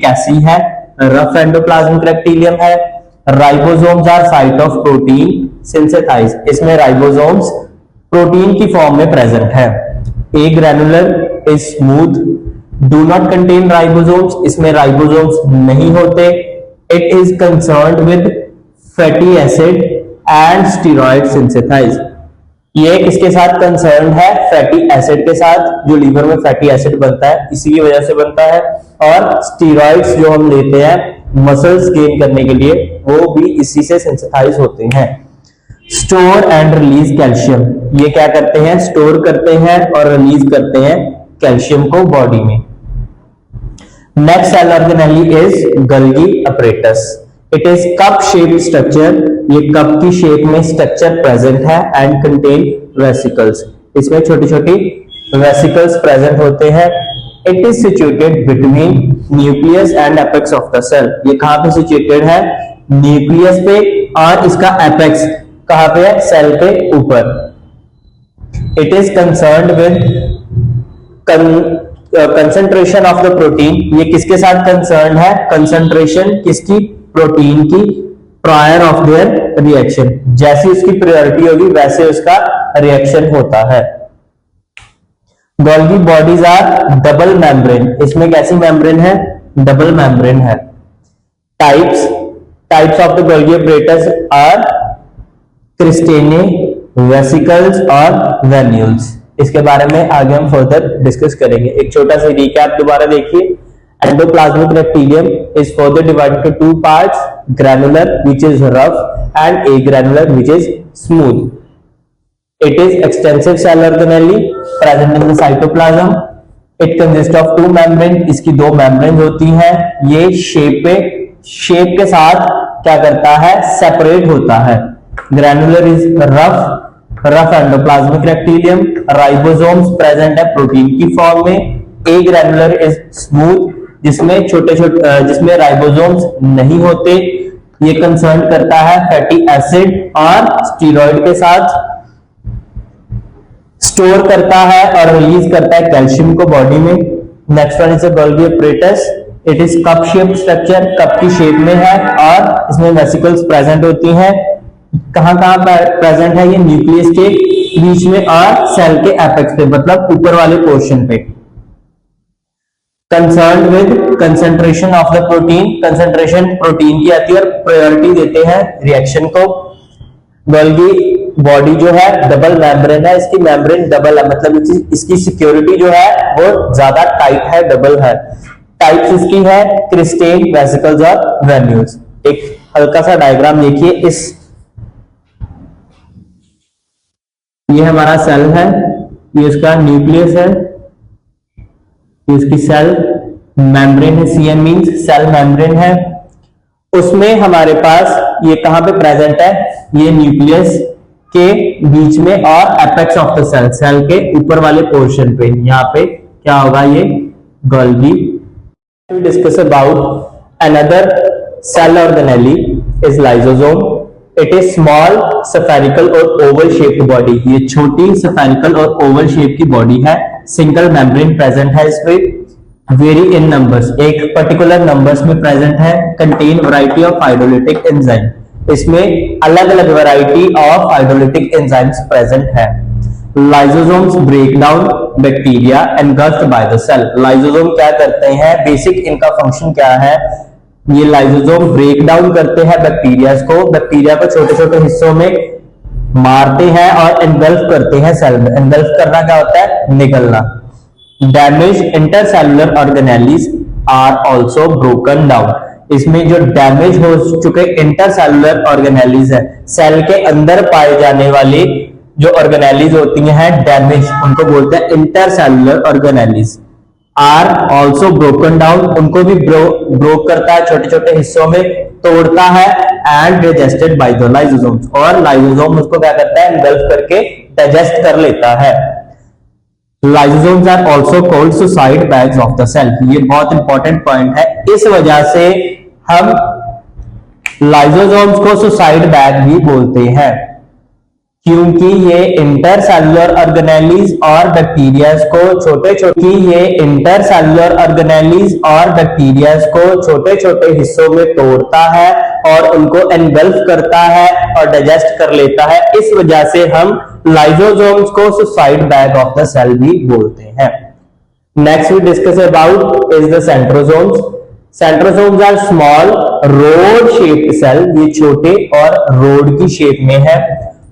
कैसी है, rough endoplasmic reticulum है। Ribosomes are site of protein synthesize, इसमें राइबोसोम्स प्रोटीन की फॉर्म में प्रेजेंट है। Agranular is smooth, do not contain ribosomes, इसमें राइबोसोम्स नहीं होते। It is concerned with fatty acid and steroid synthesize, ये किसके साथ कंसर्न है, फैटी एसिड के साथ, जो लीवर में फैटी एसिड बनता है इसी की वजह से बनता है। और स्टेरॉइड्स जो हम लेते हैं मसल्स गेन करने के लिए, वो भी इसी से सिंथेसाइज होते हैं। स्टोर एंड रिलीज कैल्शियम, ये क्या करते हैं, स्टोर करते हैं और रिलीज करते हैं कैल्शियम को बॉडी में। Next cell organelle is Golgi apparatus, it is cup shape structure, ये कप की शेप में स्ट्रक्चर प्रेजेंट है एंड कंटेन वेसिकल्स, इसमें छोटी छोटी वेसिकल्स प्रेजेंट होते हैं। It is situated between nucleus and apex of the cell, ये कहां पे सिचुएटेड है, न्यूक्लियस पे, और इसका एपेक्स कहां पे है, सेल के ऊपर। It is concerned with concentration of the protein, ये किसके साथ कंसर्न है, कंसंट्रेशन किसकी, प्रोटीन की, प्रायर ऑफ देयर रिएक्शन, जैसी उसकी प्रायोरिटी होगी वैसे उसका रिएक्शन होता है। Golgi bodies are double membrane, इसमें कैसी मेम्ब्रेन है, डबल मेम्ब्रेन है। Types of the Golgi apparatus are क्रिस्टेने, वेसिकल्स और वेन्यूल्स, इसके बारे में आगे हम फर्दर डिस्कस करेंगे। एक छोटा सा रिकैप दोबारा देखिए। Endoplasmic rectilium is further divided into two parts, granular which is rough and agranular which is smooth. It is extensive cell organelle present in the cytoplasm. It consists of two membrane, इसकी दो membrane होती हैं। ये shape के साथ क्या करता है, separate होता है। Granular is rough endoplasmic rectilium, ribosomes present है प्रोटीन की फॉर्म में। Agranular is smooth, जिसमें राइबोसोम्स नहीं होते। ये कंसर्न करता है फैटी एसिड और स्टेरॉइड के साथ, स्टोर करता है और रिलीज करता है कैल्शियम को बॉडी में। Next one is Golgi apparatus, it is cup shape structure, cup की शेप में है और इसमें वेसिकल्स प्रेजेंट होती हैं। कहां प्रेजेंट है, ये न्यूक्लियस के बीच में और सेल के एपेक्स पे, मतलब ऊपर वाले पोर्शन पे। Concern with concentration of the protein, concentration protein की आती है और प्रायोरिटी देते हैं रिएक्शन को। गोल्गी बॉडी जो है डबल मेम्ब्रेन है, इसकी मेम्ब्रेन डबल है, मतलब इसकी सिक्योरिटी जो है वो ज्यादा टाइट है, डबल है। टाइप्स इसकी है क्रिस्टेन, वेसिकल्स और वेन्यूल्स। एक हल्का सा डायग्राम देखिए, ये हमारा सेल है, ये उसका न्यूक्लियस है, इसकी सेल मेम्ब्रेन है, सीएम मींस सेल मेम्ब्रेन है। उसमें हमारे पास ये कहां पे प्रेजेंट है, ये न्यूक्लियस के बीच में और apex of the cell, cell के ऊपर वाले पोर्शन पे, यहाँ पे क्या होगा, ये Golgi. We discuss about another cell organelle is lysosome. It is small spherical और ओवल शेप्ड बॉडी, ये छोटी स्फेरिकल और ओवल शेप की बॉडी है। सिंगल मेम्ब्रेन प्रेजेंट है इसमें। वेरी इन नंबर्स, एक पर्टिकुलर नंबर्स में प्रेजेंट है। Contain variety of hydrolytic enzyme, इसमें अलग अलग variety of hydrolytic enzymes present है। Lysosomes break down bacteria engulfed by the cell, lysosome क्या करते हैं, बेसिक इनका फंक्शन क्या है, ये लाइसोसोम ब्रेक डाउन करते हैं बैक्टीरिया को छोटे छोटे हिस्सों में मारते हैं और एनगल्फ करते हैं सेल में। एनगल्फ करना क्या होता है, निगलना। Damage intercellular organelles are also broken down, इसमें जो डैमेज हो चुके इंटरसेलुलर ऑर्गेनेलीज है, सेल के अंदर पाए जाने वाली जो ऑर्गेनेलीज होती हैं डैमेज, उनको बोलते हैं intercellular organelles. Are also broken down, उनको भी ब्रोक करता है, छोटे छोटे हिस्सों में तोड़ता है। And digested by the lysosomes, और लाइसोसोम उसको क्या करता है, एनगल्फ करके डाइजेस्ट कर लेता है। Lysosomes are also called suicide bags of the cell, ये बहुत इंपॉर्टेंट पॉइंट है। इस वजह से हम लाइसोसोम्स को सुसाइड बैग भी बोलते हैं। क्योंकि ये इंटरसेलुलर ऑर्गेनेलिज और बैक्टीरियाज को छोटे छोटे हिस्सों में तोड़ता है और उनको एनगल्फ करता है और डाइजेस्ट कर लेता है। इस वजह से हम लाइसोसोम्स को suicide bag of the cell भी बोलते हैं। Next we discuss about is the centrosomes. Centrosomes are small rod shaped cell, ये छोटे और रोड की शेप में है।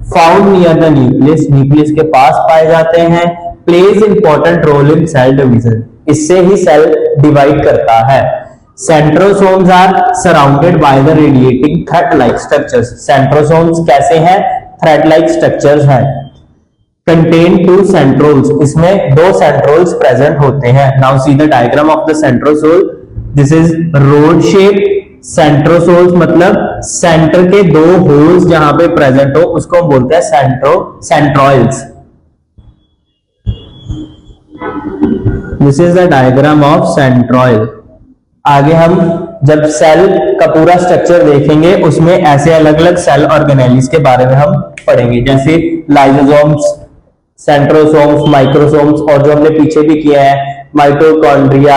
Found near the nucleus, nucleus के पास पाए जाते हैं। Plays important role in cell division, इससे ही सेल डिवाइड करता है। Centrosomes are surrounded by the radiating thread like structures. Centrosomes कैसे हैं? थ्रेड लाइक स्ट्रक्चर्स हैं। कंटेन टू सेंट्रोल्स, इसमें दो सेंट्रोल्स प्रेजेंट होते हैं। Now see the diagram of the centrosome. This is rod shape. Centrosomes मतलब सेंटर के दो होल्स जहां पे प्रेजेंट हो उसको हम बोलते हैं centrioles. This is the diagram of centriole. आगे हम जब सेल का पूरा स्ट्रक्चर देखेंगे उसमें ऐसे अलग अलग सेल ऑर्गेनेलिज के बारे में हम पढ़ेंगे, जैसे लाइसोसोम्स, सेंट्रोसोम्स, माइक्रोसोम्स, और जो हमने पीछे भी किया है माइटोकॉन्ड्रिया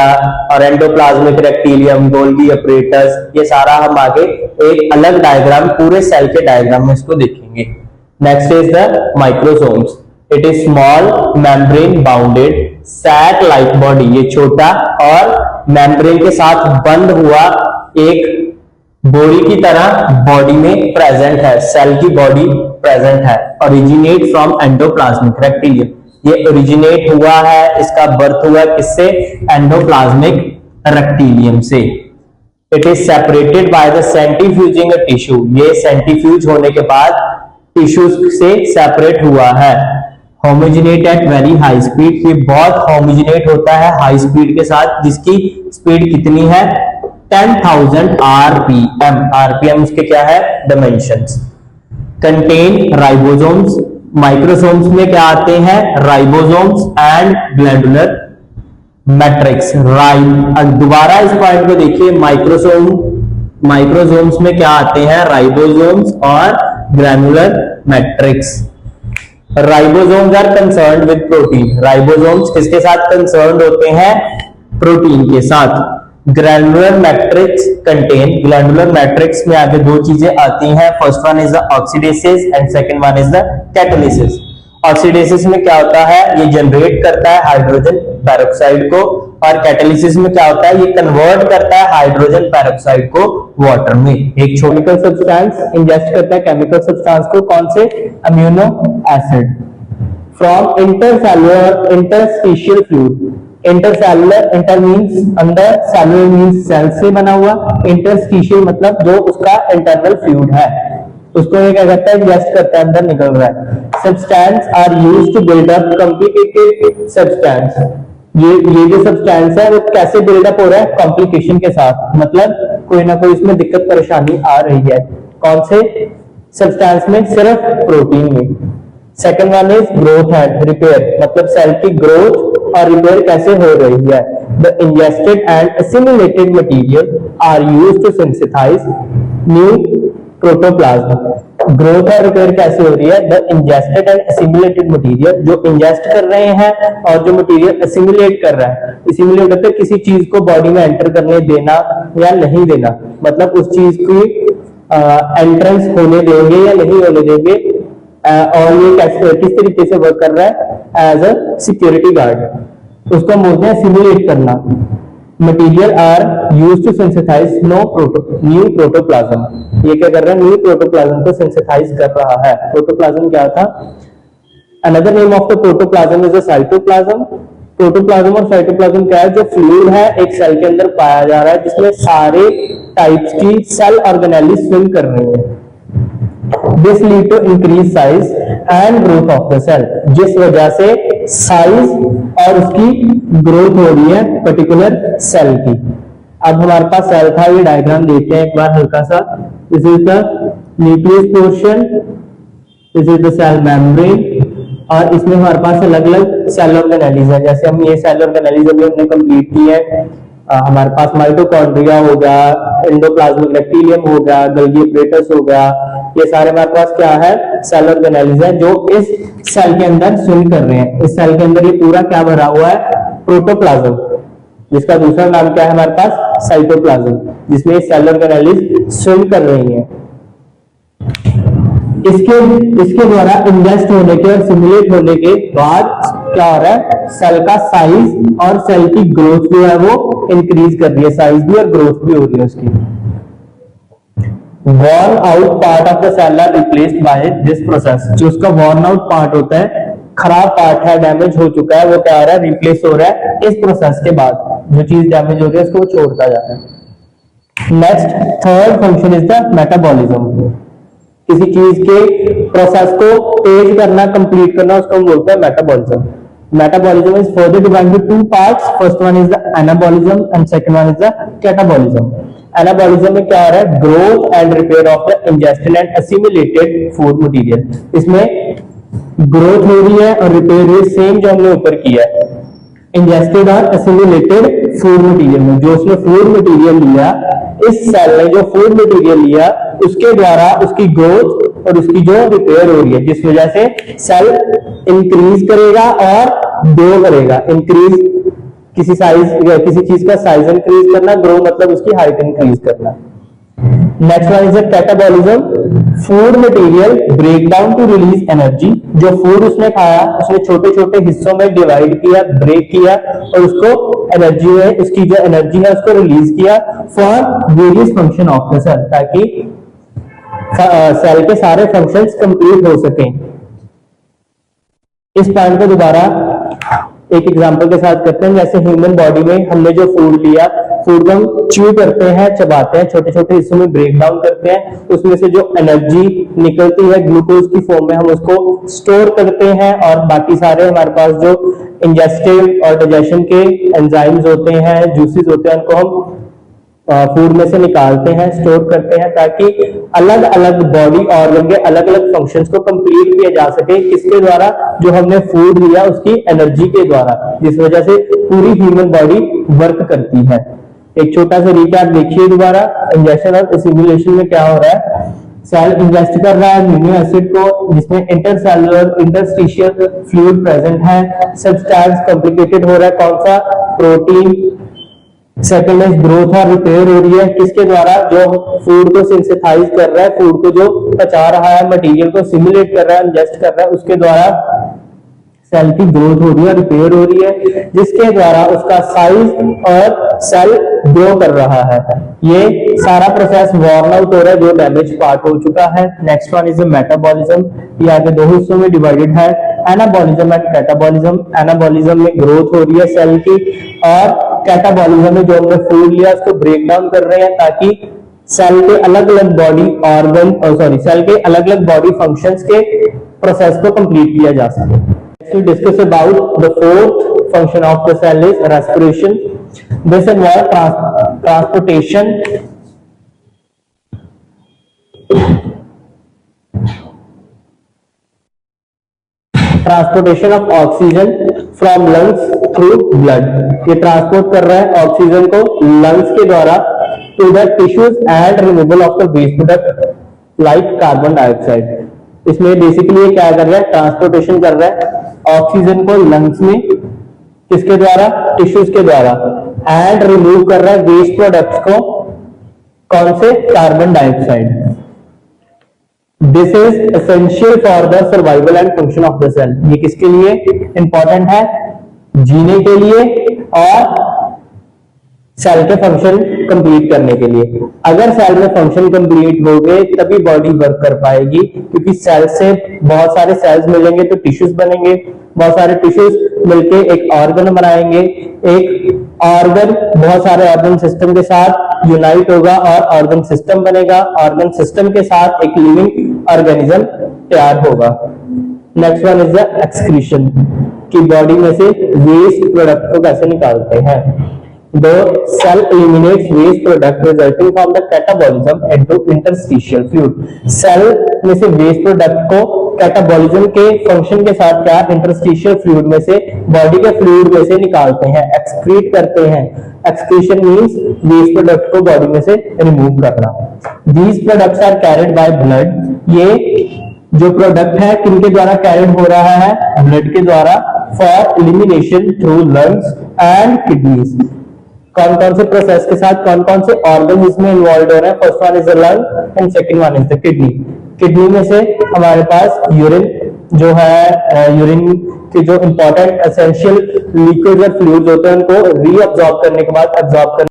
और एंडोप्लाज्मिक रेक्टिलियम, गोल्गी अपरेटस, ये सारा हम आगे एक अलग डायग्राम पूरे सेल के डायग्राम में इसको देखेंगे। Next is the microsomes. It is small membrane bounded sac like body, ये छोटा और मेम्ब्रेन के साथ बंद हुआ एक बोरी की तरह बॉडी में प्रेजेंट है, सेल की बॉडी प्रेजेंट है। ओरिजिनेट फ्रॉम एंडोप्लाज्मिक रेक्टिलियम, ये ओरिजिनेट हुआ है, इसका बर्थ हुआ किससे? एंडोप्लाज्मिक रेक्टिलियम से। It is separated by the centrifuging tissue, ये सेंट्रीफ्यूज होने के बाद टिश्यू से सेपरेट हुआ है। होमोजिनेट एट वेरी हाई स्पीड, ये बहुत होमोजिनेट होता है हाई स्पीड के साथ, जिसकी स्पीड कितनी है? 10,000 आरपीएम। आरपीएम उसके क्या है? डायमेंशंस। कंटेन राइबोसोम्स, माइक्रोसोम्स में क्या आते हैं? Ribosomes and glandular matrix. दोबारा इस पॉइंट को देखिए, माइक्रोसोम्स में क्या आते हैं? राइबोसोम्स और glandular matrix. Ribosomes are concerned with protein, ribosomes किसके साथ कंसर्न्ड होते हैं? प्रोटीन के साथ। Glandular matrix contain, glandular matrix में आगे दो चीजें आती हैं, first one is the oxidases and second one is the catalases. Oxidases में क्या होता है? ये जनरेट करता है हाइड्रोजन पेरोक्साइड को, और कैटालिसिस में क्या होता है? ये कन्वर्ट करता है हाइड्रोजन पेरोक्साइड को वाटर में। एक केमिकल सब्सटेंस इंजेस्ट करता है केमिकल सब्सटेंस को, कौन से? Amino acid. From intercellular interstitial fluid, intercellular, inter means अंदर, सेलुलर मींस सेल से बना हुआ, इंटरस्टिशियल मतलब जो उसका इंटरनल फ्लूइड है, उसको ये क्या करता है? इंजेस्ट करता है, अंदर निकल रहा है। Substance are used to build up complicated substance, ये जो सब्सटेंस है वो कैसे बिल्डअप हो रहा है? कॉम्प्लिकेशन के साथ, मतलब कोई ना कोई इसमें दिक्कत परेशानी आ रही है। कौन से सब्सटेंस में? सिर्फ प्रोटीन में। Second one is growth and repair, मतलब सेल की ग्रोथ और रिपेयर कैसे हो रही है। The ingested and assimilated material are used to synthesise new protoplasm. Growth और रिपेयर कैसे हो रही है? The ingested and assimilated material, जो इंजेस्ट कर रहे हैं और जो मटेरियल असिमिलेट कर रहा है। असिमिलेट मतलब किसी चीज को बॉडी में एंटर करने देना या नहीं देना, मतलब उस चीज की एंट्रेंस होने देंगे या नहीं होने देंगे, और ये किस तरीके से वर्क कर रहा है? एज अ सिक्योरिटी गार्ड, उसको बोलते हैं सिमुलेट करना। Material are used to synthesise new protoplasm, ये क्या कर रहा है? न्यू प्रोटोप्लाज्म को सिंथेसाइज कर रहा है। प्रोटोप्लाज्म क्या था? Another name of the protoplasm is the cytoplasm. Protoplasm और साइटोप्लाज्म क्या है? जो फ्लूइड है एक सेल के अंदर पाया जा रहा है, जिसमें सारे टाइप्स की सेल ऑर्गेनेलिज स्विम कर रही है। This lead to increase size and growth of the cell, जिस वजह से साइज और उसकी ग्रोथ हो रही है पर्टिकुलर सेल की। अब हमारे पास सेल था, ये डायग्राम देखते हैं एक बार हल्का सा। This is the nucleus portion, this is the cell membrane, और इसमें हमारे पास अलग अलग सेल ऑर्गेनेलिज है। जैसे हम ये सेल ऑर्गेनेलिज अभी हमने कंप्लीट की है, हमारे पास माइटोकॉन्ड्रिया होगा, एंडोप्लाज्मिक रेक्टिलियम होगा, गोल्गी अपरेटस होगा, ये सारे हमारे पास क्या है, सेल ऑर्गेनेल्स है जो इस सेल के अंदर स्विम कर रहे हैं। इस सेल के अंदर ये पूरा क्या भरा हुआ है, प्रोटोप्लाज्म, जिसका दूसरा नाम क्या है हमारे पास, साइटोप्लाज्म, जिसमें सेल ऑर्गेनेल्स स्विम कर रही हैं। इसके द्वारा इंजेस्ट होने के और सिमुलेट होने के बाद क्या हो रहा है, सेल का साइज और सेल की ग्रोथ जो है वो इंक्रीज कर रही है, साइज भी और ग्रोथ भी हो रही है उसकी। worn out part of the cell are replaced by this process। जो उसका worn out part होता है, खराब पार्ट है, डैमेज हो चुका है, वो क्या हो रहा है, रिप्लेस हो रहा है इस प्रोसेस के बाद। जो चीज डैमेज हो गई उसको छोड़ता जाता है। Next third function is the metabolism. किसी चीज के प्रोसेस को तेज करना, कंप्लीट करना, उसको हम बोलते हैं metabolism. Metabolism is further divided into two parts। First one is the anabolism and second one is the catabolism. Anabolism में क्या हो रहा है, growth and repair of the ingested and assimilated food material. इसमें ग्रोथ हो रही है और रिपेयर हुई, सेम जो हमने ऊपर किया है इंजेस्टेड और असिमिलेटेड फूड मटेरियल में। जो उसने फूड मटेरियल लिया, इस सेल ने जो फूड मटेरियल लिया, उसके द्वारा उसकी ग्रोथ और उसकी जो रिपेयर हो रही है, जिस वजह से सेल इंक्रीज करेगा और ग्रो करेगा। इंक्रीज किसी चीज का साइज इंक्रीज करना, ग्रो मतलब उसकी हाइट इंक्रीज करना। Next one is catabolism. Food material break down to release energy. जो फूड उसने खाया उसने छोटे छोटे हिस्सों में डिवाइड किया, ब्रेक किया और उसको एनर्जी में, उसकी जो एनर्जी है उसको रिलीज किया for various function of the cell, ताकि सेल के सारे फंक्शंस कंप्लीट हो सकें। इस पॉइंट को दोबारा एक एग्जांपल के साथ करते हैं। जैसे ह्यूमन बॉडी में हमने जो फूड लिया, फूड को हम च्यू करते हैं, चबाते हैं, छोटे छोटे हिस्सों में ब्रेक डाउन करते हैं, उसमें से जो एनर्जी निकलती है ग्लूकोज की फॉर्म में, हम उसको स्टोर करते हैं और बाकी सारे हमारे पास जो इंजेस्टिव और डाइजेशन के एंजाइम्स होते हैं, जूसेस होते हैं, उनको हम फूड में से निकालते हैं, स्टोर करते हैं, ताकि अलग अलग बॉडी ऑर्गन के अलग अलग फंक्शंस को कंप्लीट किया जा सके। किसके द्वारा, जो हमने फूड लिया उसकी एनर्जी के द्वारा, जिस वजह से पूरी ह्यूमन बॉडी वर्क करती है। एक छोटा सा रिकैप देखिए दोबारा। इंजेक्शन और एसिमिलेशन में क्या हो रहा है, सेल इंजेस्ट कर रहा है अमीनो एसिड को, जिसमें इंटरसेलुलर इंटरस्टिशियल फ्लूइड प्रेजेंट है। सब्सटेंस कॉम्प्लिकेटेड हो रहा है, कौन सा, प्रोटीन। सेकंड इज ग्रोथ और रिपेयर हो रही है, किसके द्वारा, जो फूड को सिंथेसाइज कर रहा है, फूड को जो पचा रहा है, मटेरियल को सिमुलेट कर रहा है, इंजेस्ट कर रहा है, उसके द्वारा सेल की ग्रोथ हो रही है, रिपेयर हो रही है, जिसके द्वारा उसका साइज और सेल ग्रो कर रहा है। ये सारा प्रोसेस वॉर्न आउट हो रहा है जो डैमेज पार्ट हो चुका है। Next one is metabolism. ये आगे दो हिस्सों में डिवाइडेड है, एनाबॉलिज्म एंड कैटाबॉलिज्म। एनाबॉलिज्म में ग्रोथ हो रही है सेल की, और कैटाबॉलिज्म में जो हमने फूड लिया उसको ब्रेक डाउन कर रहे हैं, ताकि सेल के अलग अलग बॉडी ऑर्गन सेल के अलग अलग बॉडी फंक्शंस के प्रोसेस को कंप्लीट किया जा सके। To discuss about the fourth function of the cell is respiration. This involves transportation of oxygen from lungs through blood। ये ट्रांसपोर्ट कर रहा है ऑक्सीजन को लंग्स के द्वारा to the tissues and removal of the waste product like carbon dioxide। इसमें basically ये क्या कर रहा है, ट्रांसपोर्टेशन कर रहा है ऑक्सीजन को लंग्स में, किसके द्वारा, टिश्यूज के द्वारा, एंड रिमूव कर रहा है वेस्ट प्रोडक्ट्स को, कौन से, carbon dioxide. This is essential for the survival and function of the cell. ये किसके लिए इंपॉर्टेंट है, जीने के लिए और सेल के फंक्शन कंप्लीट करने के लिए। अगर सेल में फंक्शन कंप्लीट हो गए तभी बॉडी वर्क कर पाएगी, क्योंकि सेल से बहुत सारे सेल्स मिलेंगे तो टिश्यूज बनेंगे, बहुत सारे टिश्यूज मिलके एक ऑर्गन बनाएंगे, एक ऑर्गन बहुत सारे ऑर्गन सिस्टम के साथ यूनाइट होगा और ऑर्गन सिस्टम बनेगा, ऑर्गन सिस्टम के साथ एक लिविंग ऑर्गेनिज्म तैयार होगा। Next one is the excretion, कि बॉडी में से वेस्ट प्रोडक्ट को कैसे निकालते हैं। The cell eliminates waste product resulting from the catabolism into interstitial fluid। Cell में से वेस्ट प्रोडक्ट को कैटाबॉलिज्म के फंक्शन के साथ क्या, इंटरस्टिशियल फ्लूइड में से, बॉडी के फ्लूइड में से निकालते हैं, एक्सक्रीट करते हैं। एक्सक्रीशन मींस वेस्ट प्रोडक्ट को बॉडी में से रिमूव करना। These products are carried by blood ये जो प्रोडक्ट है किनके द्वारा कैरिड हो रहा है, ब्लड के द्वारा, for elimination through lungs and kidneys. कौन कौन से प्रोसेस के साथ कौन कौन से ऑर्गन इसमें इन्वॉल्व हो रहे हैं, first one is the lung and second one is the kidney. Kidney में से हमारे पास यूरिन जो है, यूरिन के जो इंपॉर्टेंट एसेंशियल लिक्विड और फ्लूइड्स होते हैं उनको रीअब्सॉर्ब करने के बाद एब्सॉर्ब करने